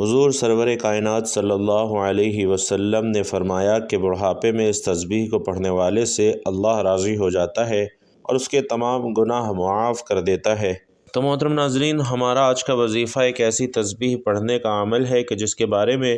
حضور سرور کائنات صلی اللہ علیہ وسلم نے فرمایا کہ بڑھاپے میں اس تسبیح کو پڑھنے والے سے اللہ راضی ہو جاتا ہے اور اس کے تمام گناہ معاف کر دیتا ہے۔ تو محترم ناظرین، ہمارا آج کا وظیفہ ایک ایسی تسبیح پڑھنے کا عمل ہے کہ جس کے بارے میں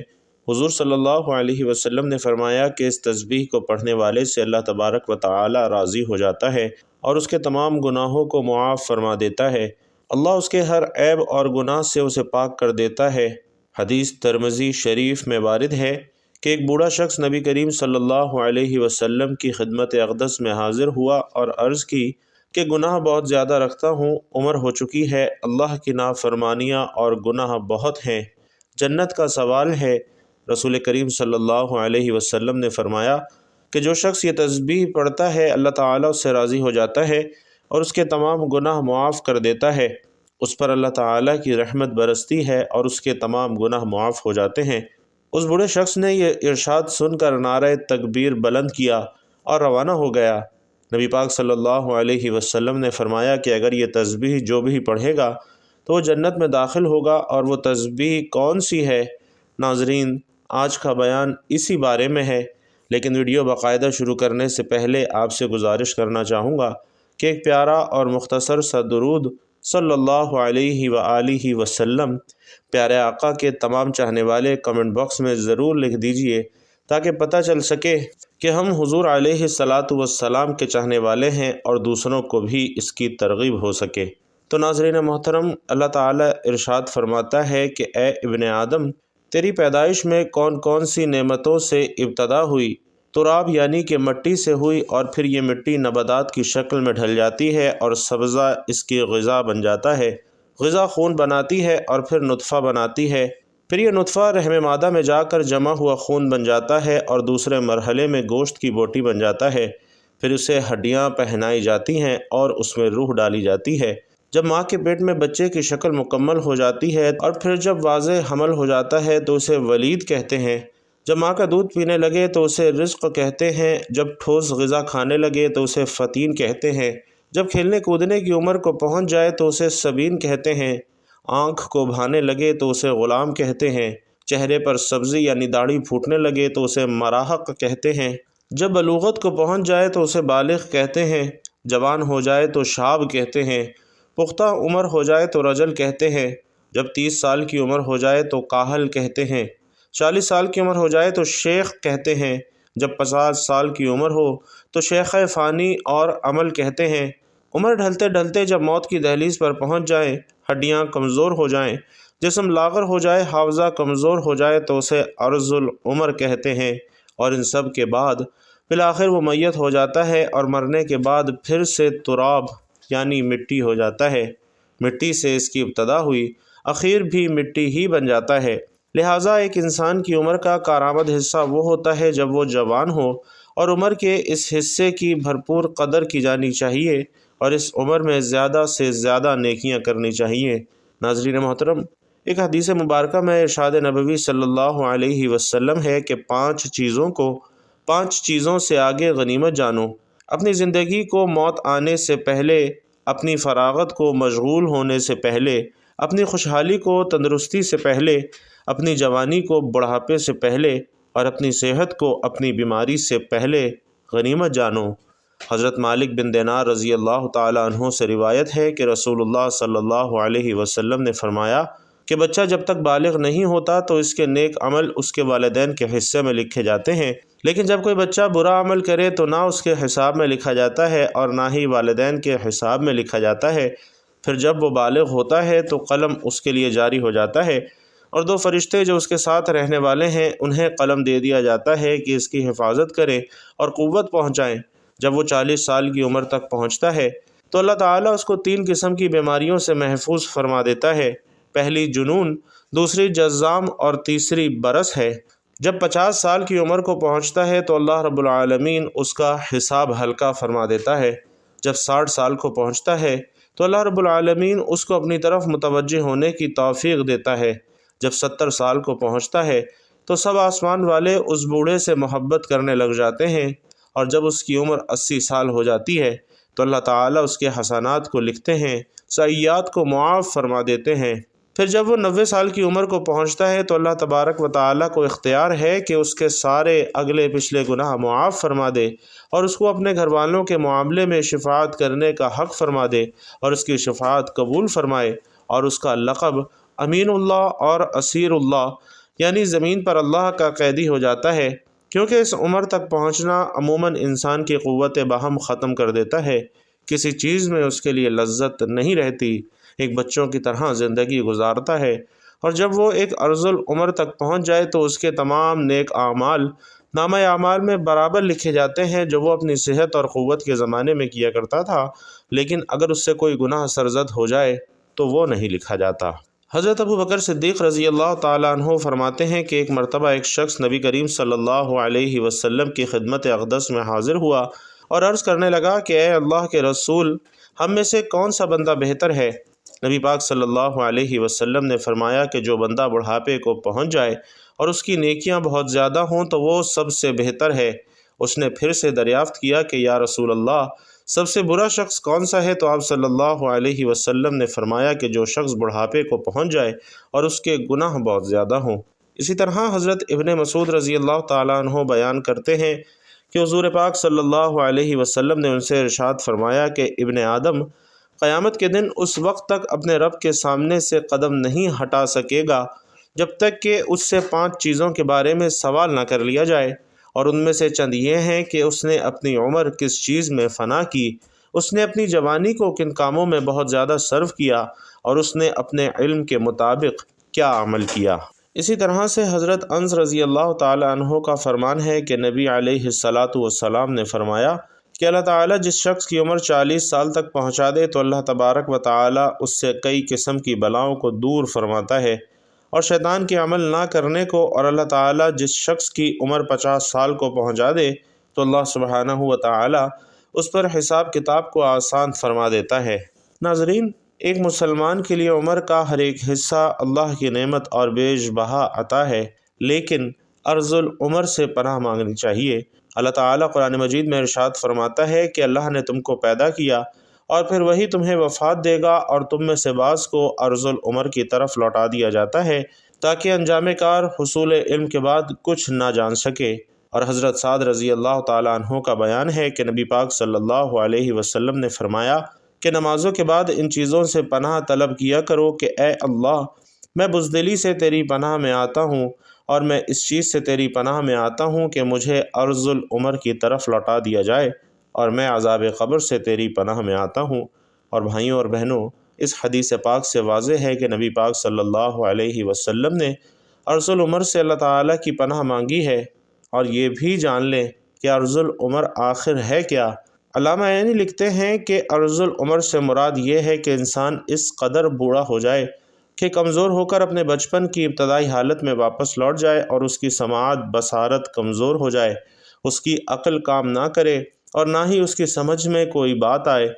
حضور صلی اللہ علیہ وسلم نے فرمایا کہ اس تسبیح کو پڑھنے والے سے اللہ تبارک و تعالی راضی ہو جاتا ہے اور اس کے تمام گناہوں کو معاف فرما دیتا ہے۔ اللہ اس کے ہر عیب اور گناہ سے اسے پاک کر دیتا ہے۔ حدیث ترمذی شریف میں وارد ہے کہ ایک بوڑھا شخص نبی کریم صلی اللہ علیہ وسلم کی خدمت اقدس میں حاضر ہوا اور عرض کی کہ گناہ بہت زیادہ رکھتا ہوں، عمر ہو چکی ہے، اللہ کی نافرمانیاں اور گناہ بہت ہیں، جنت کا سوال ہے۔ رسول کریم صلی اللہ علیہ وسلم نے فرمایا کہ جو شخص یہ تسبیح پڑھتا ہے اللہ تعالیٰ اس سے راضی ہو جاتا ہے اور اس کے تمام گناہ معاف کر دیتا ہے۔ اس پر اللہ تعالیٰ کی رحمت برستی ہے اور اس کے تمام گناہ معاف ہو جاتے ہیں۔ اس بوڑھے شخص نے یہ ارشاد سن کر نعرہ تکبیر بلند کیا اور روانہ ہو گیا۔ نبی پاک صلی اللہ علیہ وسلم نے فرمایا کہ اگر یہ تسبیح جو بھی پڑھے گا تو وہ جنت میں داخل ہوگا، اور وہ تسبیح کون سی ہے؟ ناظرین، آج کا بیان اسی بارے میں ہے، لیکن ویڈیو باقاعدہ شروع کرنے سے پہلے آپ سے گزارش کرنا چاہوں گا کہ ایک پیارا اور مختصر سا درود صلی اللہ علیہ وآلہ وسلم پیارے آقا کے تمام چاہنے والے کمنٹ باکس میں ضرور لکھ دیجئے تاکہ پتہ چل سکے کہ ہم حضور علیہ الصلاۃ والسلام کے چاہنے والے ہیں اور دوسروں کو بھی اس کی ترغیب ہو سکے۔ تو ناظرین محترم، اللہ تعالیٰ ارشاد فرماتا ہے کہ اے ابن آدم، تیری پیدائش میں کون کون سی نعمتوں سے ابتدا ہوئی؟ تراب یعنی کہ مٹی سے ہوئی، اور پھر یہ مٹی نباتات کی شکل میں ڈھل جاتی ہے اور سبزہ اس کی غذا بن جاتا ہے، غذا خون بناتی ہے اور پھر نطفہ بناتی ہے، پھر یہ نطفہ رحم مادہ میں جا کر جمع ہوا خون بن جاتا ہے اور دوسرے مرحلے میں گوشت کی بوٹی بن جاتا ہے، پھر اسے ہڈیاں پہنائی جاتی ہیں اور اس میں روح ڈالی جاتی ہے۔ جب ماں کے پیٹ میں بچے کی شکل مکمل ہو جاتی ہے اور پھر جب واضح حمل ہو جاتا ہے تو اسے ولید کہتے ہیں۔ جب ماں کا دودھ پینے لگے تو اسے رزق کہتے ہیں، جب ٹھوس غذا کھانے لگے تو اسے فطین کہتے ہیں، جب کھیلنے کودنے کی عمر کو پہنچ جائے تو اسے سبین کہتے ہیں، آنکھ کو بھانے لگے تو اسے غلام کہتے ہیں، چہرے پر سبزی یعنی داڑھی پھوٹنے لگے تو اسے مراحق کہتے ہیں، جب بلوغت کو پہنچ جائے تو اسے بالغ کہتے ہیں، جوان ہو جائے تو شاب کہتے ہیں، پختہ عمر ہو جائے تو رجل کہتے ہیں، جب 30 سال کی عمر ہو جائے تو کاہل کہتے ہیں، 40 سال کی عمر ہو جائے تو شیخ کہتے ہیں، جب 50 سال کی عمر ہو تو شیخ فانی اور عمل کہتے ہیں۔ عمر ڈھلتے ڈھلتے جب موت کی دہلیز پر پہنچ جائیں، ہڈیاں کمزور ہو جائیں، جسم لاغر ہو جائے، حافظہ کمزور ہو جائے تو اسے عرض العمر کہتے ہیں، اور ان سب کے بعد بالآخر وہ میت ہو جاتا ہے اور مرنے کے بعد پھر سے تراب یعنی مٹی ہو جاتا ہے۔ مٹی سے اس کی ابتدا ہوئی، اخیر بھی مٹی ہی بن جاتا ہے۔ لہٰذا ایک انسان کی عمر کا کارآمد حصہ وہ ہوتا ہے جب وہ جوان ہو، اور عمر کے اس حصے کی بھرپور قدر کی جانی چاہیے اور اس عمر میں زیادہ سے زیادہ نیکیاں کرنی چاہیے۔ ناظرین محترم، ایک حدیث مبارکہ میں ارشاد نبوی صلی اللہ علیہ وسلم ہے کہ 5 چیزوں کو 5 چیزوں سے آگے غنیمت جانو۔ اپنی زندگی کو موت آنے سے پہلے، اپنی فراغت کو مشغول ہونے سے پہلے، اپنی خوشحالی کو تندرستی سے پہلے، اپنی جوانی کو بڑھاپے سے پہلے، اور اپنی صحت کو اپنی بیماری سے پہلے غنیمت جانو۔ حضرت مالک بن دینار رضی اللہ تعالیٰ عنہ سے روایت ہے کہ رسول اللہ صلی اللہ علیہ وسلم نے فرمایا کہ بچہ جب تک بالغ نہیں ہوتا تو اس کے نیک عمل اس کے والدین کے حصے میں لکھے جاتے ہیں، لیکن جب کوئی بچہ برا عمل کرے تو نہ اس کے حساب میں لکھا جاتا ہے اور نہ ہی والدین کے حساب میں لکھا جاتا ہے۔ پھر جب وہ بالغ ہوتا ہے تو قلم اس کے لیے جاری ہو جاتا ہے، اور 2 فرشتے جو اس کے ساتھ رہنے والے ہیں انہیں قلم دے دیا جاتا ہے کہ اس کی حفاظت کریں اور قوت پہنچائیں۔ جب وہ 40 سال کی عمر تک پہنچتا ہے تو اللہ تعالیٰ اس کو 3 قسم کی بیماریوں سے محفوظ فرما دیتا ہے۔ پہلی جنون، دوسری جذام اور تیسری برس ہے۔ جب 50 سال کی عمر کو پہنچتا ہے تو اللہ رب العالمین اس کا حساب ہلکا فرما دیتا ہے۔ جب 60 سال کو پہنچتا ہے تو اللہ رب العالمین اس کو اپنی طرف متوجہ ہونے کی توفیق دیتا ہے۔ جب 70 سال کو پہنچتا ہے تو سب آسمان والے اس بوڑھے سے محبت کرنے لگ جاتے ہیں، اور جب اس کی عمر 80 سال ہو جاتی ہے تو اللہ تعالیٰ اس کے حسنات کو لکھتے ہیں، سیئات کو معاف فرما دیتے ہیں۔ پھر جب وہ 90 سال کی عمر کو پہنچتا ہے تو اللہ تبارک و تعالیٰ کو اختیار ہے کہ اس کے سارے اگلے پچھلے گناہ معاف فرما دے اور اس کو اپنے گھر والوں کے معاملے میں شفاعت کرنے کا حق فرما دے اور اس کی شفاعت قبول فرمائے، اور اس کا لقب امین اللہ اور اسیر اللہ یعنی زمین پر اللہ کا قیدی ہو جاتا ہے، کیونکہ اس عمر تک پہنچنا عموماً انسان کی قوت بہم ختم کر دیتا ہے، کسی چیز میں اس کے لیے لذت نہیں رہتی، ایک بچوں کی طرح زندگی گزارتا ہے، اور جب وہ ایک ارذل العمر تک پہنچ جائے تو اس کے تمام نیک اعمال نامہ اعمال میں برابر لکھے جاتے ہیں جو وہ اپنی صحت اور قوت کے زمانے میں کیا کرتا تھا، لیکن اگر اس سے کوئی گناہ سرزد ہو جائے تو وہ نہیں لکھا جاتا۔ حضرت ابو بکر صدیق رضی اللہ تعالیٰ عنہ فرماتے ہیں کہ ایک مرتبہ ایک شخص نبی کریم صلی اللہ علیہ وسلم کی خدمت اقدس میں حاضر ہوا اور عرض کرنے لگا کہ اے اللہ کے رسول، ہم میں سے کون سا بندہ بہتر ہے؟ نبی پاک صلی اللہ علیہ وسلم نے فرمایا کہ جو بندہ بڑھاپے کو پہنچ جائے اور اس کی نیکیاں بہت زیادہ ہوں تو وہ سب سے بہتر ہے۔ اس نے پھر سے دریافت کیا کہ یا رسول اللہ، سب سے برا شخص کون سا ہے؟ تو آپ صلی اللہ علیہ وسلم نے فرمایا کہ جو شخص بڑھاپے کو پہنچ جائے اور اس کے گناہ بہت زیادہ ہوں۔ اسی طرح حضرت ابن مسعود رضی اللہ تعالیٰ عنہ بیان کرتے ہیں کہ حضور پاک صلی اللہ علیہ وسلم نے ان سے ارشاد فرمایا کہ ابن آدم قیامت کے دن اس وقت تک اپنے رب کے سامنے سے قدم نہیں ہٹا سکے گا جب تک کہ اس سے 5 چیزوں کے بارے میں سوال نہ کر لیا جائے، اور ان میں سے چند یہ ہیں کہ اس نے اپنی عمر کس چیز میں فنا کی، اس نے اپنی جوانی کو کن کاموں میں بہت زیادہ صرف کیا، اور اس نے اپنے علم کے مطابق کیا عمل کیا۔ اسی طرح سے حضرت انس رضی اللہ تعالی عنہ کا فرمان ہے کہ نبی علیہ الصلاۃ والسلام نے فرمایا کہ اللہ تعالیٰ جس شخص کی عمر 40 سال تک پہنچا دے تو اللہ تبارک و تعالیٰ اس سے کئی قسم کی بلاؤں کو دور فرماتا ہے، اور شیطان کے عمل نہ کرنے کو، اور اللہ تعالیٰ جس شخص کی عمر 50 سال کو پہنچا دے تو اللہ سبحانہ و تعالیٰ اس پر حساب کتاب کو آسان فرما دیتا ہے۔ ناظرین، ایک مسلمان کے لیے عمر کا ہر ایک حصہ اللہ کی نعمت اور بیش بہا عطا ہے، لیکن ارذل العمر سے پناہ مانگنی چاہیے۔ اللہ تعالیٰ قرآن مجید میں ارشاد فرماتا ہے کہ اللہ نے تم کو پیدا کیا اور پھر وہی تمہیں وفات دے گا، اور تم میں سے بعض کو ارذل العمر کی طرف لوٹا دیا جاتا ہے تاکہ انجام کار حصول علم کے بعد کچھ نہ جان سکے۔ اور حضرت سعد رضی اللہ تعالیٰ عنہ کا بیان ہے کہ نبی پاک صلی اللہ علیہ وسلم نے فرمایا کہ نمازوں کے بعد ان چیزوں سے پناہ طلب کیا کرو کہ اے اللہ، میں بزدلی سے تیری پناہ میں آتا ہوں، اور میں اس چیز سے تیری پناہ میں آتا ہوں کہ مجھے ارذل العمر کی طرف لوٹا دیا جائے، اور میں عذاب قبر سے تیری پناہ میں آتا ہوں۔ اور بھائیوں اور بہنوں، اس حدیث پاک سے واضح ہے کہ نبی پاک صلی اللہ علیہ وسلم نے ارذل العمر سے اللہ تعالیٰ کی پناہ مانگی ہے، اور یہ بھی جان لیں کہ ارذل العمر آخر ہے کیا۔ علامہ عینی لکھتے ہیں کہ ارذل العمر سے مراد یہ ہے کہ انسان اس قدر بوڑھا ہو جائے کہ کمزور ہو کر اپنے بچپن کی ابتدائی حالت میں واپس لوٹ جائے، اور اس کی سماعت بصارت کمزور ہو جائے، اس کی عقل کام نہ کرے اور نہ ہی اس کی سمجھ میں کوئی بات آئے،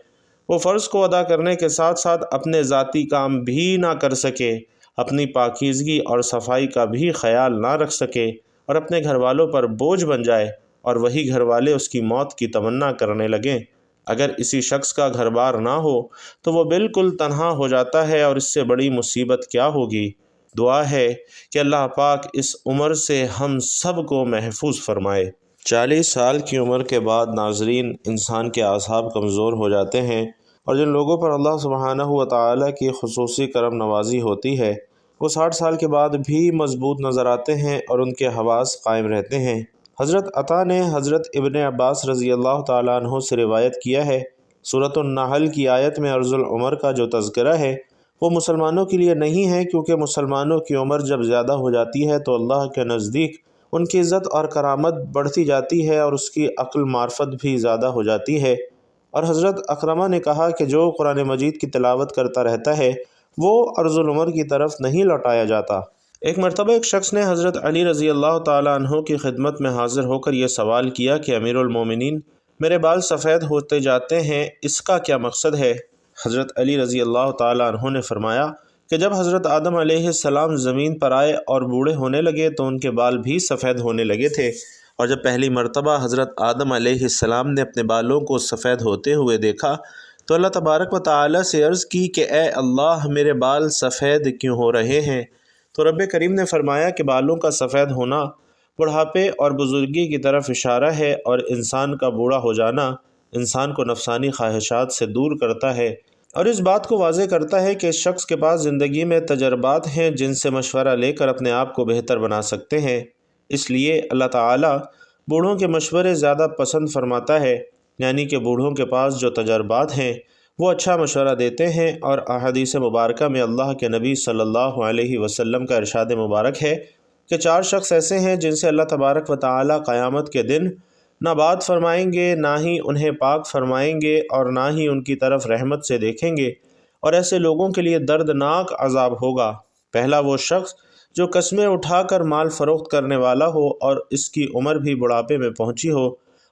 وہ فرض کو ادا کرنے کے ساتھ ساتھ اپنے ذاتی کام بھی نہ کر سکے، اپنی پاکیزگی اور صفائی کا بھی خیال نہ رکھ سکے، اور اپنے گھر والوں پر بوجھ بن جائے، اور وہی گھر والے اس کی موت کی تمنا کرنے لگیں۔ اگر اسی شخص کا گھر بار نہ ہو تو وہ بالکل تنہا ہو جاتا ہے، اور اس سے بڑی مصیبت کیا ہوگی۔ دعا ہے کہ اللہ پاک اس عمر سے ہم سب کو محفوظ فرمائے۔ 40 سال کی عمر کے بعد ناظرین، انسان کے اعصاب کمزور ہو جاتے ہیں، اور جن لوگوں پر اللہ سبحانہ و تعالیٰ کی خصوصی کرم نوازی ہوتی ہے وہ 60 سال کے بعد بھی مضبوط نظر آتے ہیں اور ان کے حواس قائم رہتے ہیں۔ حضرت عطا نے حضرت ابن عباس رضی اللہ تعالیٰ عنہ سے روایت کیا ہے، سورۃ النحل کی آیت میں ارذل العمر کا جو تذکرہ ہے وہ مسلمانوں کے لیے نہیں ہے، کیونکہ مسلمانوں کی عمر جب زیادہ ہو جاتی ہے تو اللہ کے نزدیک ان کی عزت اور کرامت بڑھتی جاتی ہے، اور اس کی عقل معرفت بھی زیادہ ہو جاتی ہے۔ اور حضرت اکرمہ نے کہا کہ جو قرآن مجید کی تلاوت کرتا رہتا ہے وہ ارذل العمر کی طرف نہیں لوٹایا جاتا۔ ایک مرتبہ ایک شخص نے حضرت علی رضی اللہ تعالیٰ عنہ کی خدمت میں حاضر ہو کر یہ سوال کیا کہ امیر المومنین، میرے بال سفید ہوتے جاتے ہیں، اس کا کیا مقصد ہے؟ حضرت علی رضی اللہ تعالیٰ عنہ نے فرمایا کہ جب حضرت آدم علیہ السلام زمین پر آئے اور بوڑھے ہونے لگے تو ان کے بال بھی سفید ہونے لگے تھے، اور جب پہلی مرتبہ حضرت آدم علیہ السلام نے اپنے بالوں کو سفید ہوتے ہوئے دیکھا تو اللہ تبارک و تعالی سے عرض کی کہ اے اللہ میرے بال سفید کیوں ہو رہے ہیں؟ تو رب کریم نے فرمایا کہ بالوں کا سفید ہونا بڑھاپے اور بزرگی کی طرف اشارہ ہے، اور انسان کا بوڑھا ہو جانا انسان کو نفسانی خواہشات سے دور کرتا ہے، اور اس بات کو واضح کرتا ہے کہ اس شخص کے پاس زندگی میں تجربات ہیں جن سے مشورہ لے کر اپنے آپ کو بہتر بنا سکتے ہیں۔ اس لیے اللہ تعالیٰ بوڑھوں کے مشورے زیادہ پسند فرماتا ہے، یعنی کہ بوڑھوں کے پاس جو تجربات ہیں وہ اچھا مشورہ دیتے ہیں، اور احادیث مبارکہ میں اللہ کے نبی صلی اللہ علیہ وسلم کا ارشاد مبارک ہے کہ 4 شخص ایسے ہیں جن سے اللہ تبارک و تعالیٰ قیامت کے دن نہ بات فرمائیں گے، نہ ہی انہیں پاک فرمائیں گے، اور نہ ہی ان کی طرف رحمت سے دیکھیں گے، اور ایسے لوگوں کے لیے دردناک عذاب ہوگا۔ پہلا وہ شخص جو قسمیں اٹھا کر مال فروخت کرنے والا ہو اور اس کی عمر بھی بڑھاپے میں پہنچی ہو،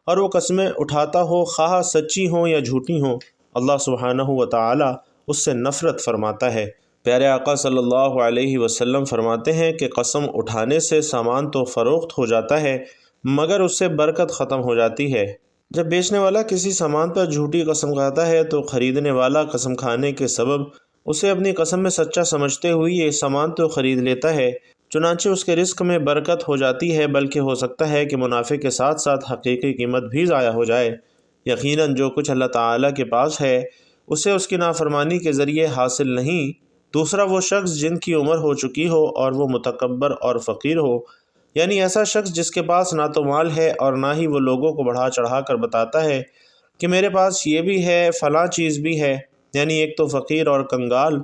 اور وہ قسمیں اٹھاتا ہو خواہ سچی ہوں یا جھوٹی ہوں، اللہ سبحانہ و تعالی اس سے نفرت فرماتا ہے۔ پیارے آقا صلی اللہ علیہ وسلم فرماتے ہیں کہ قسم اٹھانے سے سامان تو فروخت ہو جاتا ہے مگر اس سے برکت ختم ہو جاتی ہے۔ جب بیچنے والا کسی سامان پر جھوٹی قسم کھاتا ہے تو خریدنے والا قسم کھانے کے سبب اسے اپنی قسم میں سچا سمجھتے ہوئے یہ سامان تو خرید لیتا ہے، چنانچہ اس کے رزق میں برکت ہو جاتی ہے، بلکہ ہو سکتا ہے کہ منافع کے ساتھ ساتھ حقیقی قیمت بھی ضائع ہو جائے۔ یقیناً جو کچھ اللہ تعالیٰ کے پاس ہے اسے اس کی نافرمانی کے ذریعے حاصل نہیں۔ دوسرا وہ شخص جن کی عمر ہو چکی ہو اور وہ متکبر اور فقیر ہو، یعنی ایسا شخص جس کے پاس نہ تو مال ہے اور نہ ہی وہ لوگوں کو بڑھا چڑھا کر بتاتا ہے کہ میرے پاس یہ بھی ہے، فلاں چیز بھی ہے، یعنی ایک تو فقیر اور کنگال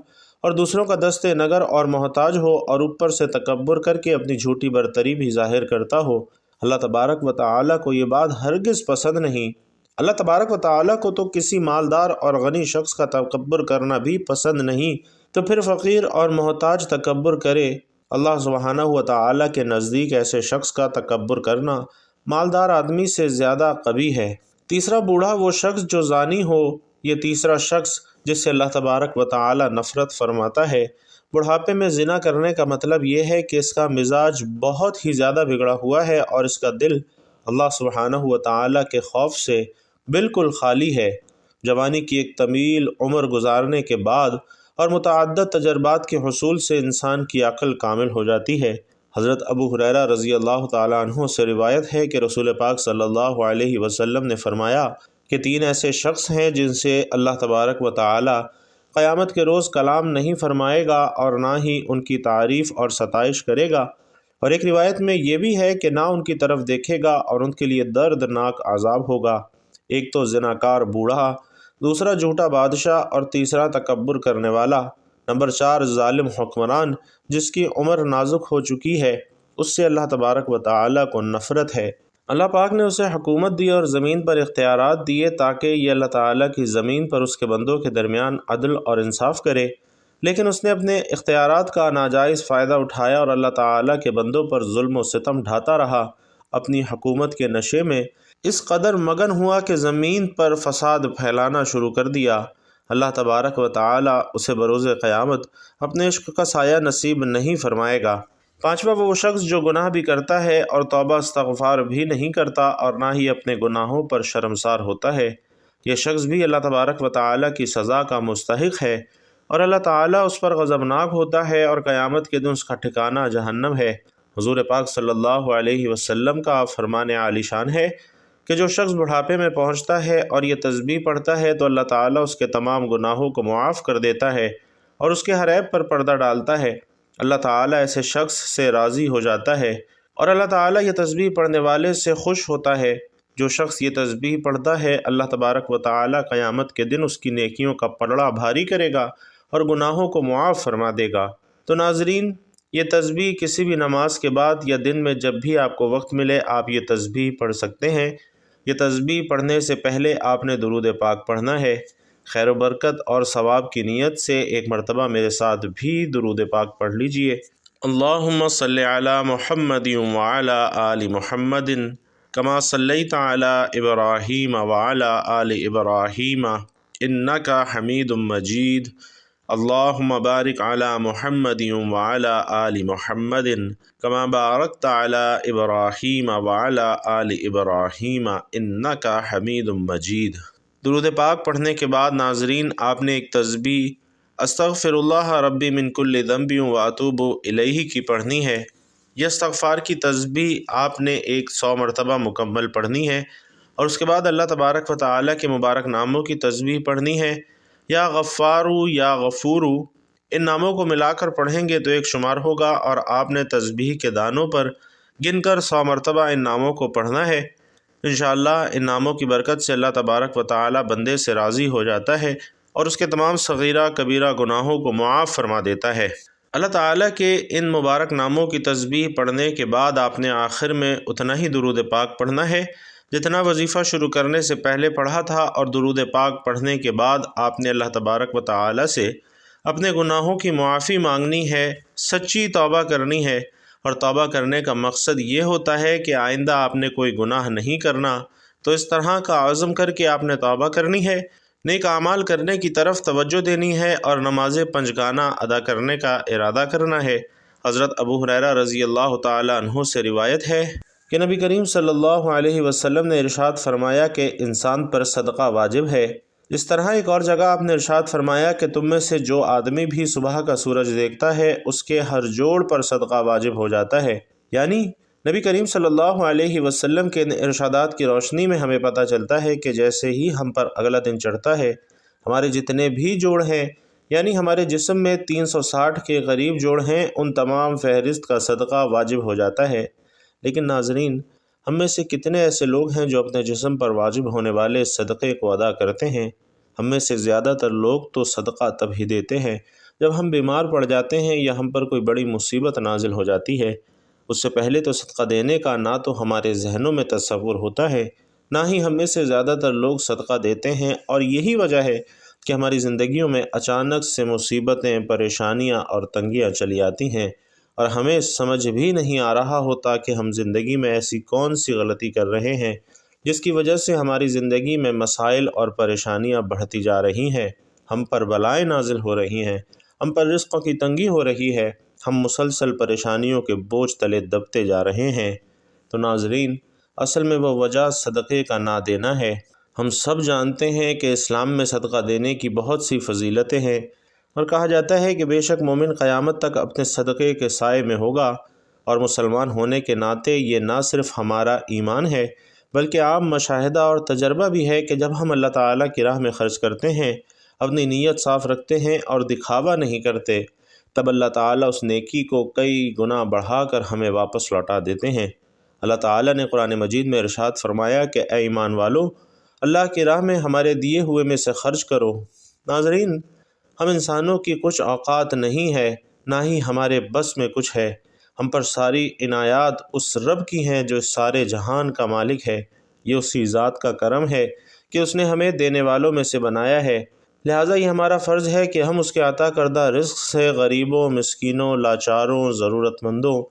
اور دوسروں کا دست نگر اور محتاج ہو، اور اوپر سے تکبر کر کے اپنی جھوٹی برتری بھی ظاہر کرتا ہو۔ اللہ تبارک و تعالیٰ کو یہ بات ہرگز پسند نہیں۔ اللہ تبارک و تعالیٰ کو تو کسی مالدار اور غنی شخص کا تکبر کرنا بھی پسند نہیں، تو پھر فقیر اور محتاج تکبر کرے۔ اللہ سبحانہ و تعالیٰ کے نزدیک ایسے شخص کا تکبر کرنا مالدار آدمی سے زیادہ قبیح ہے۔ تیسرا بوڑھا وہ شخص جو زانی ہو، یہ تیسرا شخص جس سے اللہ تبارک و تعالیٰ نفرت فرماتا ہے۔ بڑھاپے میں زنا کرنے کا مطلب یہ ہے کہ اس کا مزاج بہت ہی زیادہ بگڑا ہوا ہے اور اس کا دل اللہ سبحانہ و تعالیٰ کے خوف سے بالکل خالی ہے۔ جوانی کی ایک طویل عمر گزارنے کے بعد اور متعدد تجربات کے حصول سے انسان کی عقل کامل ہو جاتی ہے۔ حضرت ابو ہریرہ رضی اللہ تعالیٰ عنہ سے روایت ہے کہ رسول پاک صلی اللہ علیہ وسلم نے فرمایا کہ 3 ایسے شخص ہیں جن سے اللہ تبارک و تعالیٰ قیامت کے روز کلام نہیں فرمائے گا اور نہ ہی ان کی تعریف اور ستائش کرے گا، اور ایک روایت میں یہ بھی ہے کہ نہ ان کی طرف دیکھے گا اور ان کے لیے دردناک عذاب ہوگا۔ ایک تو زناکار بوڑھا، دوسرا جھوٹا بادشاہ، اور تیسرا تکبر کرنے والا۔ نمبر 4 ظالم حکمران جس کی عمر نازک ہو چکی ہے، اس سے اللہ تبارک و تعالیٰ کو نفرت ہے۔ اللہ پاک نے اسے حکومت دی اور زمین پر اختیارات دیے تاکہ یہ اللہ تعالیٰ کی زمین پر اس کے بندوں کے درمیان عدل اور انصاف کرے، لیکن اس نے اپنے اختیارات کا ناجائز فائدہ اٹھایا اور اللہ تعالیٰ کے بندوں پر ظلم و ستم ڈھاتا رہا۔ اپنی حکومت کے نشے میں اس قدر مگن ہوا کہ زمین پر فساد پھیلانا شروع کر دیا۔ اللہ تبارک و تعالیٰ اسے بروز قیامت اپنے عشق کا سایہ نصیب نہیں فرمائے گا۔ 5واں وہ شخص جو گناہ بھی کرتا ہے اور توبہ استغفار بھی نہیں کرتا اور نہ ہی اپنے گناہوں پر شرمسار ہوتا ہے، یہ شخص بھی اللہ تبارک و تعالیٰ کی سزا کا مستحق ہے، اور اللہ تعالیٰ اس پر غضبناک ہوتا ہے اور قیامت کے دن اس کا ٹھکانہ جہنم ہے۔ حضور پاک صلی اللہ علیہ وسلم کا فرمان عالی شان ہے کہ جو شخص بڑھاپے میں پہنچتا ہے اور یہ تسبیح پڑھتا ہے تو اللہ تعالیٰ اس کے تمام گناہوں کو معاف کر دیتا ہے اور اس کے ہر عیب پر پردہ ڈالتا ہے۔ اللہ تعالیٰ ایسے شخص سے راضی ہو جاتا ہے اور اللہ تعالیٰ یہ تسبیح پڑھنے والے سے خوش ہوتا ہے۔ جو شخص یہ تسبیح پڑھتا ہے اللہ تبارک و تعالیٰ قیامت کے دن اس کی نیکیوں کا پلڑا بھاری کرے گا اور گناہوں کو معاف فرما دے گا۔ تو ناظرین، یہ تسبیح کسی بھی نماز کے بعد یا دن میں جب بھی آپ کو وقت ملے آپ یہ تسبیح پڑھ سکتے ہیں۔ یہ تسبیح پڑھنے سے پہلے آپ نے درود پاک پڑھنا ہے۔ خیر و برکت اور ثواب کی نیت سے ایک مرتبہ میرے ساتھ بھی درود پاک پڑھ لیجئے۔ اللہم صلی علی محمد وعلی آل محمد کما صلیت علی ابراہیم وعلی آل ابراہیم انک حمید مجید۔ اللہم بارک علی محمد وعلی آل محمد کما بارکت علی ابراہیم وعلی آل ابراہیم انک حمید مجید۔ درود پاک پڑھنے کے بعد ناظرین آپ نے ایک تسبیح استغفر اللہ ربی من کل ذنب واتوب الیہ کی پڑھنی ہے۔ یہ استغفار کی تسبیح آپ نے 100 مرتبہ مکمل پڑھنی ہے، اور اس کے بعد اللہ تبارک و تعالیٰ کے مبارک ناموں کی تسبیح پڑھنی ہے۔ یا غفارو یا غفورو، ان ناموں کو ملا کر پڑھیں گے تو ایک شمار ہوگا، اور آپ نے تسبیح کے دانوں پر گن کر 100 مرتبہ ان ناموں کو پڑھنا ہے۔ انشاءاللہ ان ناموں کی برکت سے اللہ تبارک و تعالیٰ بندے سے راضی ہو جاتا ہے اور اس کے تمام صغیرہ کبیرہ گناہوں کو معاف فرما دیتا ہے۔ اللہ تعالیٰ کے ان مبارک ناموں کی تسبیح پڑھنے کے بعد آپ نے آخر میں اتنا ہی درود پاک پڑھنا ہے جتنا وظیفہ شروع کرنے سے پہلے پڑھا تھا، اور درود پاک پڑھنے کے بعد آپ نے اللہ تبارک و تعالیٰ سے اپنے گناہوں کی معافی مانگنی ہے، سچی توبہ کرنی ہے، اور توبہ کرنے کا مقصد یہ ہوتا ہے کہ آئندہ آپ نے کوئی گناہ نہیں کرنا، تو اس طرح کا عزم کر کے آپ نے توبہ کرنی ہے، نیک اعمال کرنے کی طرف توجہ دینی ہے، اور نماز پنجگانہ ادا کرنے کا ارادہ کرنا ہے۔ حضرت ابو ہریرہ رضی اللہ تعالی عنہ سے روایت ہے کہ نبی کریم صلی اللہ علیہ وسلم نے ارشاد فرمایا کہ انسان پر صدقہ واجب ہے۔ اس طرح ایک اور جگہ آپ نے ارشاد فرمایا کہ تم میں سے جو آدمی بھی صبح کا سورج دیکھتا ہے اس کے ہر جوڑ پر صدقہ واجب ہو جاتا ہے۔ یعنی نبی کریم صلی اللہ علیہ وسلم کے ارشادات کی روشنی میں ہمیں پتہ چلتا ہے کہ جیسے ہی ہم پر اگلا دن چڑھتا ہے، ہمارے جتنے بھی جوڑ ہیں، یعنی ہمارے جسم میں 360 کے قریب جوڑ ہیں، ان تمام فہرست کا صدقہ واجب ہو جاتا ہے۔ لیکن ناظرین، ہم میں سے کتنے ایسے لوگ ہیں جو اپنے جسم پر واجب ہونے والے صدقے کو ادا کرتے ہیں؟ ہم میں سے زیادہ تر لوگ تو صدقہ تب ہی دیتے ہیں جب ہم بیمار پڑ جاتے ہیں یا ہم پر کوئی بڑی مصیبت نازل ہو جاتی ہے۔ اس سے پہلے تو صدقہ دینے کا نہ تو ہمارے ذہنوں میں تصور ہوتا ہے، نہ ہی ہم میں سے زیادہ تر لوگ صدقہ دیتے ہیں، اور یہی وجہ ہے کہ ہماری زندگیوں میں اچانک سے مصیبتیں، پریشانیاں اور تنگیاں چلی آتی ہیں، اور ہمیں سمجھ بھی نہیں آ رہا ہوتا کہ ہم زندگی میں ایسی کون سی غلطی کر رہے ہیں جس کی وجہ سے ہماری زندگی میں مسائل اور پریشانیاں بڑھتی جا رہی ہیں، ہم پر بلائیں نازل ہو رہی ہیں، ہم پر رزقوں کی تنگی ہو رہی ہے، ہم مسلسل پریشانیوں کے بوجھ تلے دبتے جا رہے ہیں۔ تو ناظرین، اصل میں وہ وجہ صدقے کا نہ دینا ہے۔ ہم سب جانتے ہیں کہ اسلام میں صدقہ دینے کی بہت سی فضیلتیں ہیں، اور کہا جاتا ہے کہ بے شک مومن قیامت تک اپنے صدقے کے سائے میں ہوگا، اور مسلمان ہونے کے ناطے یہ نہ صرف ہمارا ایمان ہے بلکہ عام مشاہدہ اور تجربہ بھی ہے کہ جب ہم اللہ تعالیٰ کی راہ میں خرچ کرتے ہیں، اپنی نیت صاف رکھتے ہیں اور دکھاوا نہیں کرتے، تب اللہ تعالیٰ اس نیکی کو کئی گنا بڑھا کر ہمیں واپس لوٹا دیتے ہیں۔ اللہ تعالیٰ نے قرآن مجید میں ارشاد فرمایا کہ اے ایمان والو، اللہ کی راہ میں ہمارے دیے ہوئے میں سے خرچ کرو۔ ناظرین، ہم انسانوں کی کچھ اوقات نہیں ہے، نہ ہی ہمارے بس میں کچھ ہے، ہم پر ساری عنایات اس رب کی ہیں جو اس سارے جہان کا مالک ہے۔ یہ اسی ذات کا کرم ہے کہ اس نے ہمیں دینے والوں میں سے بنایا ہے، لہٰذا یہ ہمارا فرض ہے کہ ہم اس کے عطا کردہ رزق سے غریبوں، مسکینوں، لاچاروں، ضرورت مندوں،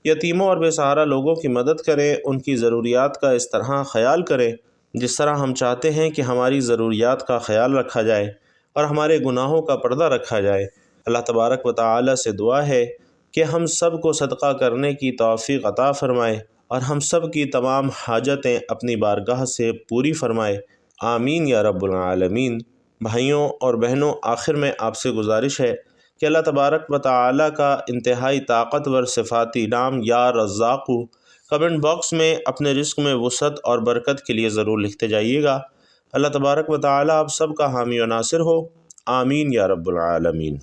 یتیموں اور بے سہارا لوگوں کی مدد کریں، ان کی ضروریات کا اس طرح خیال کریں جس طرح ہم چاہتے ہیں کہ ہماری ضروریات کا خیال رکھا جائے اور ہمارے گناہوں کا پردہ رکھا جائے۔ اللہ تبارک و تعالی سے دعا ہے کہ ہم سب کو صدقہ کرنے کی توفیق عطا فرمائے، اور ہم سب کی تمام حاجتیں اپنی بارگاہ سے پوری فرمائے، آمین یا رب العالمین۔ بھائیوں اور بہنوں، آخر میں آپ سے گزارش ہے کہ اللہ تبارک و تعالی کا انتہائی طاقتور صفاتی نام یا رزاق کمنٹ باکس میں اپنے رزق میں وسعت اور برکت کے لیے ضرور لکھتے جائیے گا۔ اللہ تبارک و تعالی آپ سب کا حامی و ناصر ہو، آمین یا رب العالمین۔